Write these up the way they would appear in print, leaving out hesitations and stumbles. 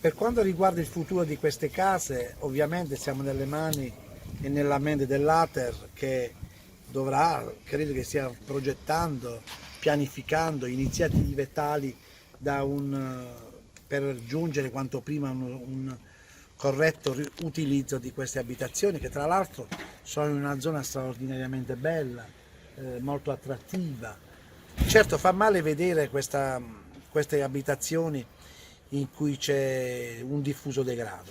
Per quanto riguarda il futuro di queste case, ovviamente siamo nelle mani e nella mente dell'Ater che dovrà, credo che stia progettando, pianificando iniziative tali per giungere quanto prima a un corretto utilizzo di queste abitazioni, che tra l'altro sono in una zona straordinariamente bella, molto attrattiva. Certo, fa male vedere queste abitazioni in cui c'è un diffuso degrado.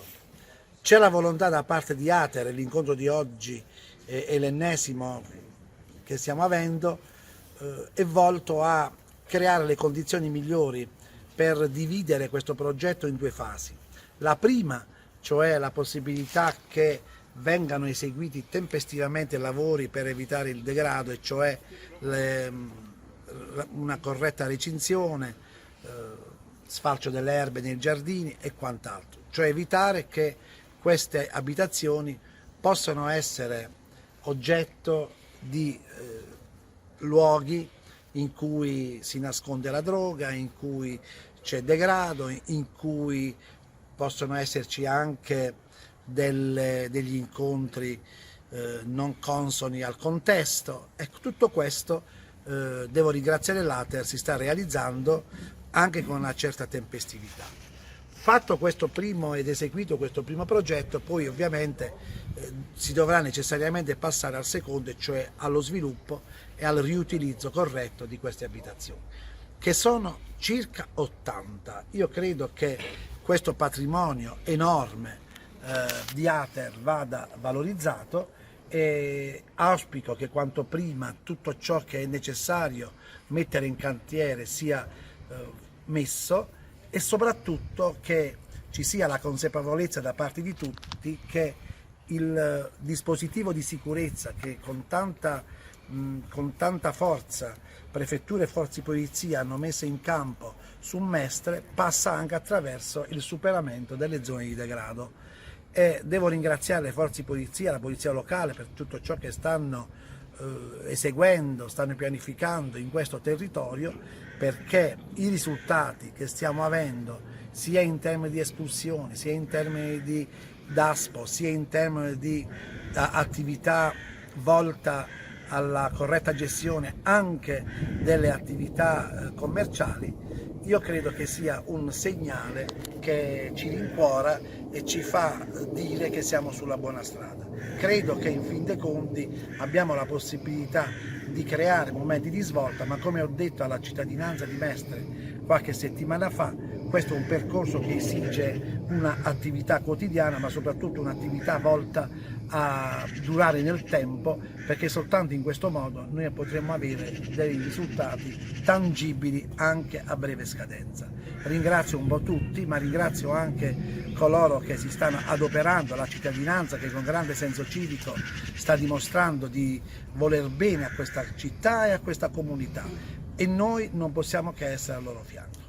C'è la volontà da parte di Ater, e l'incontro di oggi è l'ennesimo che stiamo avendo, è volto a creare le condizioni migliori per dividere questo progetto in due fasi. La prima, cioè la possibilità che vengano eseguiti tempestivamente lavori per evitare il degrado, e cioè una corretta recinzione, sfalcio delle erbe nei giardini e quant'altro, cioè evitare che queste abitazioni possano essere oggetto di luoghi in cui si nasconde la droga, in cui c'è degrado, in cui possono esserci anche degli incontri non consoni al contesto. Ecco, tutto questo devo ringraziare l'Ater, si sta realizzando anche con una certa tempestività. Fatto questo primo ed eseguito questo primo progetto, poi ovviamente si dovrà necessariamente passare al secondo, cioè allo sviluppo e al riutilizzo corretto di queste abitazioni, che sono circa 80. Io credo che questo patrimonio enorme di Ater vada valorizzato, e auspico che quanto prima tutto ciò che è necessario mettere in cantiere sia messo, e soprattutto che ci sia la consapevolezza da parte di tutti che il dispositivo di sicurezza che con tanta forza prefetture e forze di polizia hanno messo in campo su Mestre passa anche attraverso il superamento delle zone di degrado. E devo ringraziare le forze di polizia, la polizia locale, per tutto ciò che stanno eseguendo, stanno pianificando in questo territorio, perché i risultati che stiamo avendo sia in termini di espulsione, sia in termini di DASPO, sia in termini di attività volta alla corretta gestione anche delle attività commerciali, io credo che sia un segnale che ci rincuora e ci fa dire che siamo sulla buona strada. Credo che in fin dei conti abbiamo la possibilità di creare momenti di svolta, ma come ho detto alla cittadinanza di Mestre qualche settimana fa, questo è un percorso che esige un'attività quotidiana, ma soprattutto un'attività volta a durare nel tempo, perché soltanto in questo modo noi potremo avere dei risultati tangibili anche a breve scadenza. Ringrazio un po' tutti, ma ringrazio anche coloro che si stanno adoperando, la cittadinanza che con grande senso civico sta dimostrando di voler bene a questa città e a questa comunità, e noi non possiamo che essere al loro fianco.